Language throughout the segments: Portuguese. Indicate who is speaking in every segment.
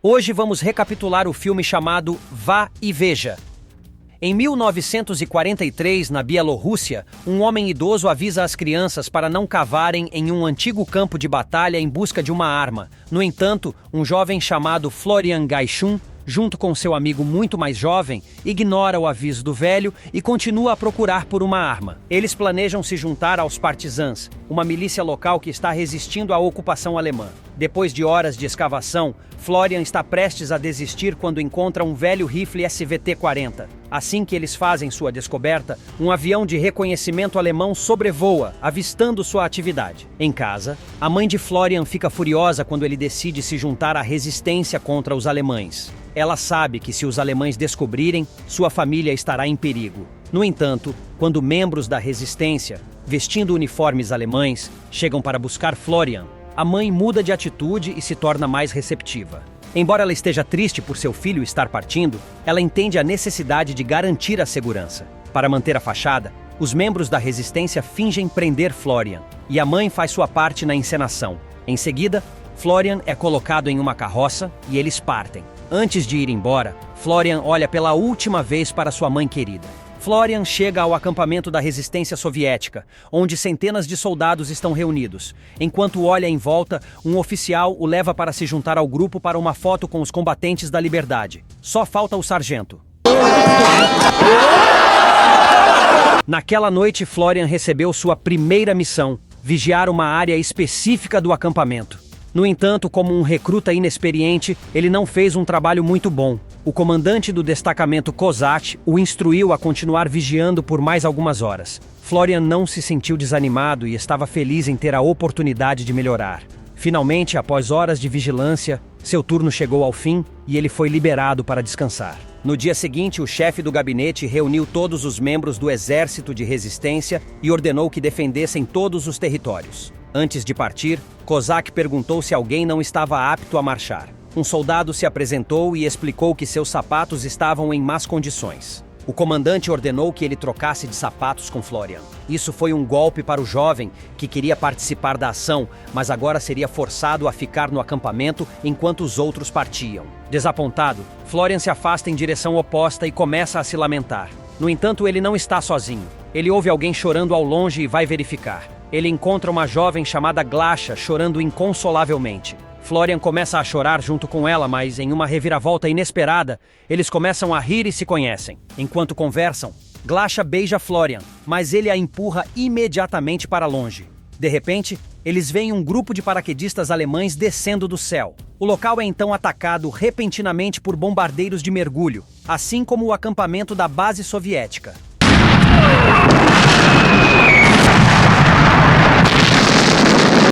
Speaker 1: Hoje vamos recapitular o filme chamado Vá e Veja. Em 1943, na Bielorrússia, um homem idoso avisa as crianças para não cavarem em um antigo campo de batalha em busca de uma arma. No entanto, um jovem chamado Florian Gaishun, junto com seu amigo muito mais jovem, ignora o aviso do velho e continua a procurar por uma arma. Eles planejam se juntar aos partisans, uma milícia local que está resistindo à ocupação alemã. Depois de horas de escavação, Florian está prestes a desistir quando encontra um velho rifle SVT-40. Assim que eles fazem sua descoberta, um avião de reconhecimento alemão sobrevoa, avistando sua atividade. Em casa, a mãe de Florian fica furiosa quando ele decide se juntar à resistência contra os alemães. Ela sabe que se os alemães descobrirem, sua família estará em perigo. No entanto, quando membros da resistência, vestindo uniformes alemães, chegam para buscar Florian, a mãe muda de atitude e se torna mais receptiva. Embora ela esteja triste por seu filho estar partindo, ela entende a necessidade de garantir a segurança. Para manter a fachada, os membros da resistência fingem prender Florian, e a mãe faz sua parte na encenação. Em seguida, Florian é colocado em uma carroça e eles partem. Antes de ir embora, Florian olha pela última vez para sua mãe querida. Florian chega ao acampamento da resistência soviética, onde centenas de soldados estão reunidos. Enquanto olha em volta, um oficial o leva para se juntar ao grupo para uma foto com os combatentes da liberdade. Só falta o sargento. Naquela noite, Florian recebeu sua primeira missão: vigiar uma área específica do acampamento. No entanto, como um recruta inexperiente, ele não fez um trabalho muito bom. O comandante do destacamento Kozak o instruiu a continuar vigiando por mais algumas horas. Florian não se sentiu desanimado e estava feliz em ter a oportunidade de melhorar. Finalmente, após horas de vigilância, seu turno chegou ao fim e ele foi liberado para descansar. No dia seguinte, o chefe do gabinete reuniu todos os membros do exército de resistência e ordenou que defendessem todos os territórios. Antes de partir, Kozak perguntou se alguém não estava apto a marchar. Um soldado se apresentou e explicou que seus sapatos estavam em más condições. O comandante ordenou que ele trocasse de sapatos com Florian. Isso foi um golpe para o jovem, que queria participar da ação, mas agora seria forçado a ficar no acampamento enquanto os outros partiam. Desapontado, Florian se afasta em direção oposta e começa a se lamentar. No entanto, ele não está sozinho. Ele ouve alguém chorando ao longe e vai verificar. Ele encontra uma jovem chamada Glasha chorando inconsolavelmente. Florian começa a chorar junto com ela, mas em uma reviravolta inesperada, eles começam a rir e se conhecem. Enquanto conversam, Glasha beija Florian, mas ele a empurra imediatamente para longe. De repente, eles veem um grupo de paraquedistas alemães descendo do céu. O local é então atacado repentinamente por bombardeiros de mergulho, assim como o acampamento da base soviética.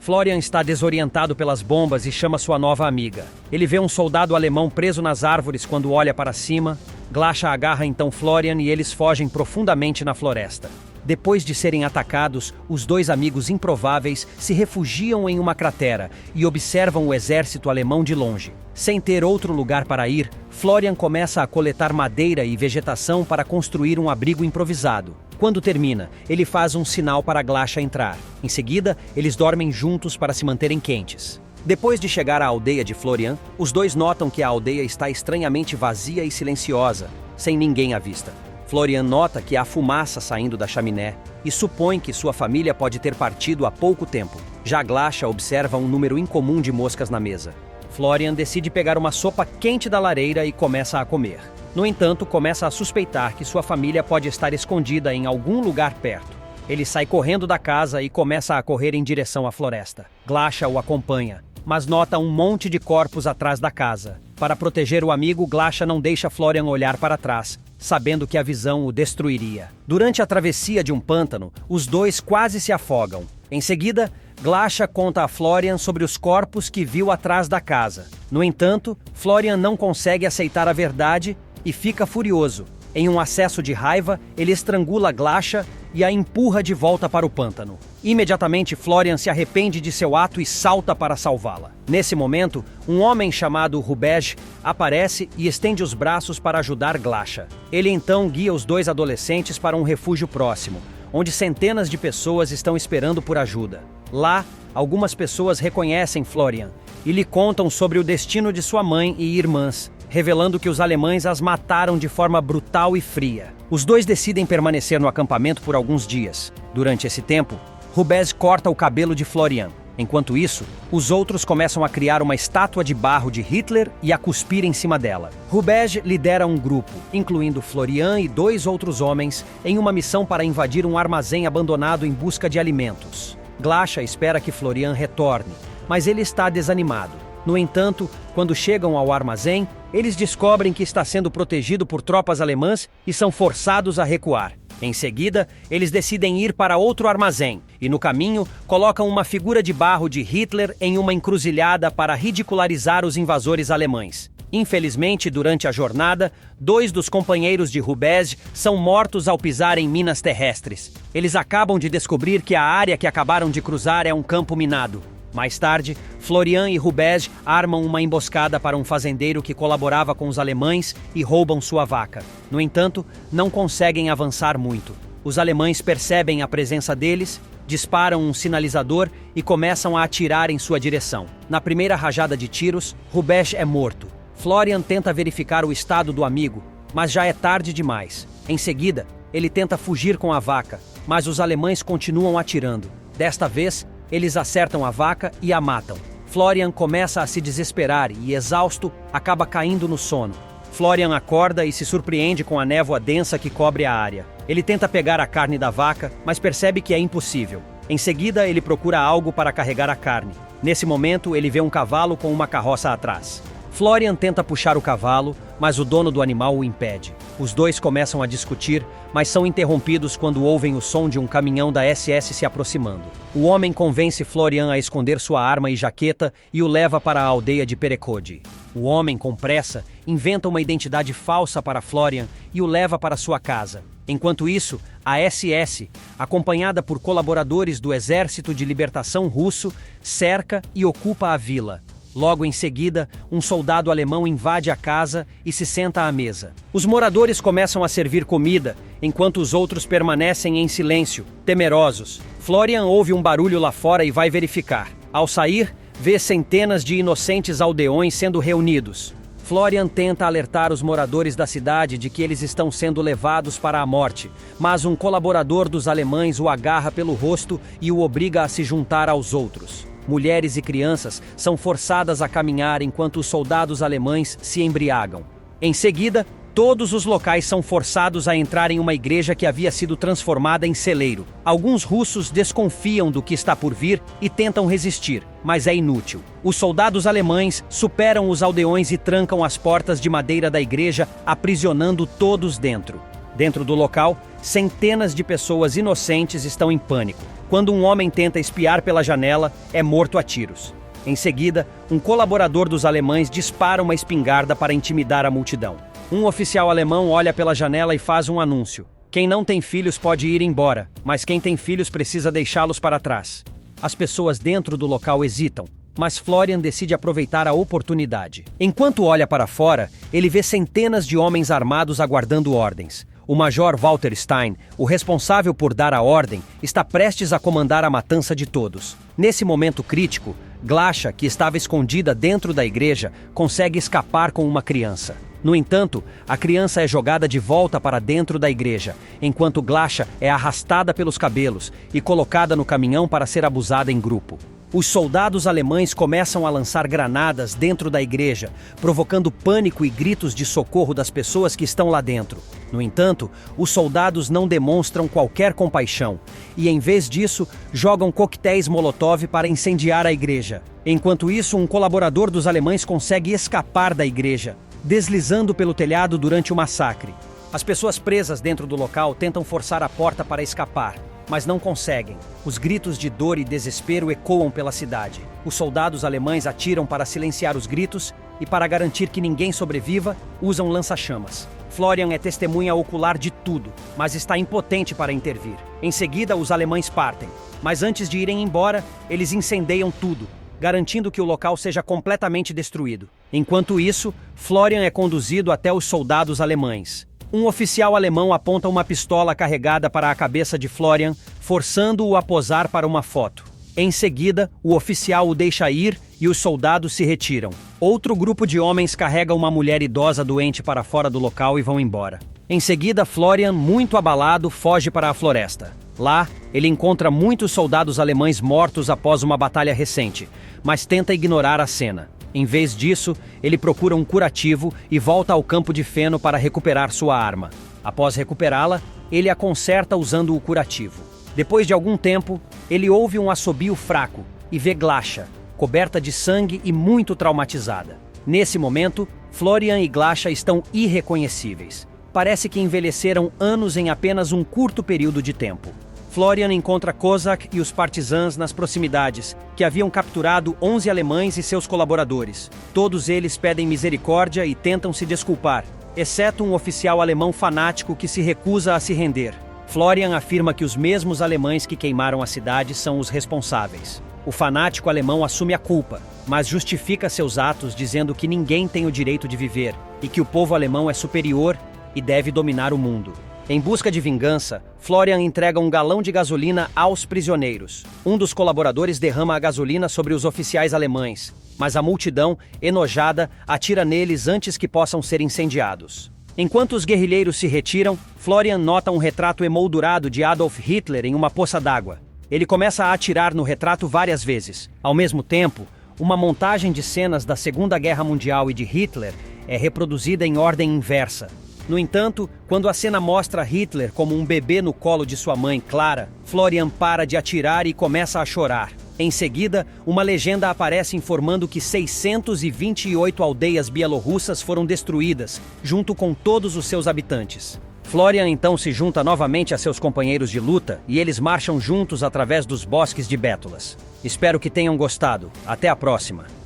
Speaker 1: Florian está desorientado pelas bombas e chama sua nova amiga. Ele vê um soldado alemão preso nas árvores quando olha para cima. Glasha agarra então Florian e eles fogem profundamente na floresta. Depois de serem atacados, os dois amigos improváveis se refugiam em uma cratera e observam o exército alemão de longe. Sem ter outro lugar para ir, Florian começa a coletar madeira e vegetação para construir um abrigo improvisado. Quando termina, ele faz um sinal para Glasha entrar. Em seguida, eles dormem juntos para se manterem quentes. Depois de chegar à aldeia de Florian, os dois notam que a aldeia está estranhamente vazia e silenciosa, sem ninguém à vista. Florian nota que há fumaça saindo da chaminé e supõe que sua família pode ter partido há pouco tempo. Já Glasha observa um número incomum de moscas na mesa. Florian decide pegar uma sopa quente da lareira e começa a comer. No entanto, começa a suspeitar que sua família pode estar escondida em algum lugar perto. Ele sai correndo da casa e começa a correr em direção à floresta. Glasha o acompanha, mas nota um monte de corpos atrás da casa. Para proteger o amigo, Glasha não deixa Florian olhar para trás, sabendo que a visão o destruiria. Durante a travessia de um pântano, os dois quase se afogam. Em seguida, Glasha conta a Florian sobre os corpos que viu atrás da casa. No entanto, Florian não consegue aceitar a verdade e fica furioso. Em um acesso de raiva, ele estrangula Glasha e a empurra de volta para o pântano. Imediatamente, Florian se arrepende de seu ato e salta para salvá-la. Nesse momento, um homem chamado Rubej aparece e estende os braços para ajudar Glasha. Ele então guia os dois adolescentes para um refúgio próximo, onde centenas de pessoas estão esperando por ajuda. Lá, algumas pessoas reconhecem Florian e lhe contam sobre o destino de sua mãe e irmãs, revelando que os alemães as mataram de forma brutal e fria. Os dois decidem permanecer no acampamento por alguns dias. Durante esse tempo, Rubez corta o cabelo de Florian. Enquanto isso, os outros começam a criar uma estátua de barro de Hitler e a cuspir em cima dela. Rubez lidera um grupo, incluindo Florian e 2 outros homens, em uma missão para invadir um armazém abandonado em busca de alimentos. Glasha espera que Florian retorne, mas ele está desanimado. No entanto, quando chegam ao armazém, eles descobrem que está sendo protegido por tropas alemãs e são forçados a recuar. Em seguida, eles decidem ir para outro armazém e, no caminho, colocam uma figura de barro de Hitler em uma encruzilhada para ridicularizar os invasores alemães. Infelizmente, durante a jornada, 2 dos companheiros de Rubez são mortos ao pisar em minas terrestres. Eles acabam de descobrir que a área que acabaram de cruzar é um campo minado. Mais tarde, Florian e Rubez armam uma emboscada para um fazendeiro que colaborava com os alemães e roubam sua vaca. No entanto, não conseguem avançar muito. Os alemães percebem a presença deles, disparam um sinalizador e começam a atirar em sua direção. Na primeira rajada de tiros, Rubez é morto. Florian tenta verificar o estado do amigo, mas já é tarde demais. Em seguida, ele tenta fugir com a vaca, mas os alemães continuam atirando. Desta vez, eles acertam a vaca e a matam. Florian começa a se desesperar e, exausto, acaba caindo no sono. Florian acorda e se surpreende com a névoa densa que cobre a área. Ele tenta pegar a carne da vaca, mas percebe que é impossível. Em seguida, ele procura algo para carregar a carne. Nesse momento, ele vê um cavalo com uma carroça atrás. Florian tenta puxar o cavalo, mas o dono do animal o impede. Os dois começam a discutir, mas são interrompidos quando ouvem o som de um caminhão da SS se aproximando. O homem convence Florian a esconder sua arma e jaqueta e o leva para a aldeia de Perekodi. O homem, com pressa, inventa uma identidade falsa para Florian e o leva para sua casa. Enquanto isso, a SS, acompanhada por colaboradores do Exército de Libertação Russo, cerca e ocupa a vila. Logo em seguida, um soldado alemão invade a casa e se senta à mesa. Os moradores começam a servir comida, enquanto os outros permanecem em silêncio, temerosos. Florian ouve um barulho lá fora e vai verificar. Ao sair, vê centenas de inocentes aldeões sendo reunidos. Florian tenta alertar os moradores da cidade de que eles estão sendo levados para a morte, mas um colaborador dos alemães o agarra pelo rosto e o obriga a se juntar aos outros. Mulheres e crianças são forçadas a caminhar enquanto os soldados alemães se embriagam. Em seguida, todos os locais são forçados a entrar em uma igreja que havia sido transformada em celeiro. Alguns russos desconfiam do que está por vir e tentam resistir, mas é inútil. Os soldados alemães superam os aldeões e trancam as portas de madeira da igreja, aprisionando todos dentro. Dentro do local, centenas de pessoas inocentes estão em pânico. Quando um homem tenta espiar pela janela, é morto a tiros. Em seguida, um colaborador dos alemães dispara uma espingarda para intimidar a multidão. Um oficial alemão olha pela janela e faz um anúncio. Quem não tem filhos pode ir embora, mas quem tem filhos precisa deixá-los para trás. As pessoas dentro do local hesitam, mas Florian decide aproveitar a oportunidade. Enquanto olha para fora, ele vê centenas de homens armados aguardando ordens. O Major Walter Stein, o responsável por dar a ordem, está prestes a comandar a matança de todos. Nesse momento crítico, Glasha, que estava escondida dentro da igreja, consegue escapar com uma criança. No entanto, a criança é jogada de volta para dentro da igreja, enquanto Glasha é arrastada pelos cabelos e colocada no caminhão para ser abusada em grupo. Os soldados alemães começam a lançar granadas dentro da igreja, provocando pânico e gritos de socorro das pessoas que estão lá dentro. No entanto, os soldados não demonstram qualquer compaixão e, em vez disso, jogam coquetéis Molotov para incendiar a igreja. Enquanto isso, um colaborador dos alemães consegue escapar da igreja, deslizando pelo telhado durante o massacre. As pessoas presas dentro do local tentam forçar a porta para escapar, mas não conseguem. Os gritos de dor e desespero ecoam pela cidade. Os soldados alemães atiram para silenciar os gritos e, para garantir que ninguém sobreviva, usam lança-chamas. Florian é testemunha ocular de tudo, mas está impotente para intervir. Em seguida, os alemães partem, mas antes de irem embora, eles incendeiam tudo, garantindo que o local seja completamente destruído. Enquanto isso, Florian é conduzido até os soldados alemães. Um oficial alemão aponta uma pistola carregada para a cabeça de Florian, forçando-o a posar para uma foto. Em seguida, o oficial o deixa ir e os soldados se retiram. Outro grupo de homens carrega uma mulher idosa doente para fora do local e vão embora. Em seguida, Florian, muito abalado, foge para a floresta. Lá, ele encontra muitos soldados alemães mortos após uma batalha recente, mas tenta ignorar a cena. Em vez disso, ele procura um curativo e volta ao campo de feno para recuperar sua arma. Após recuperá-la, ele a conserta usando o curativo. Depois de algum tempo, ele ouve um assobio fraco e vê Glasha, coberta de sangue e muito traumatizada. Nesse momento, Florian e Glasha estão irreconhecíveis. Parece que envelheceram anos em apenas um curto período de tempo. Florian encontra Kozak e os partisãs nas proximidades, que haviam capturado 11 alemães e seus colaboradores. Todos eles pedem misericórdia e tentam se desculpar, exceto um oficial alemão fanático que se recusa a se render. Florian afirma que os mesmos alemães que queimaram a cidade são os responsáveis. O fanático alemão assume a culpa, mas justifica seus atos dizendo que ninguém tem o direito de viver e que o povo alemão é superior e deve dominar o mundo. Em busca de vingança, Florian entrega um galão de gasolina aos prisioneiros. Um dos colaboradores derrama a gasolina sobre os oficiais alemães, mas a multidão, enojada, atira neles antes que possam ser incendiados. Enquanto os guerrilheiros se retiram, Florian nota um retrato emoldurado de Adolf Hitler em uma poça d'água. Ele começa a atirar no retrato várias vezes. Ao mesmo tempo, uma montagem de cenas da Segunda Guerra Mundial e de Hitler é reproduzida em ordem inversa. No entanto, quando a cena mostra Hitler como um bebê no colo de sua mãe, Clara, Florian para de atirar e começa a chorar. Em seguida, uma legenda aparece informando que 628 aldeias bielorrussas foram destruídas, junto com todos os seus habitantes. Florian então se junta novamente a seus companheiros de luta e eles marcham juntos através dos bosques de Bétulas. Espero que tenham gostado. Até a próxima!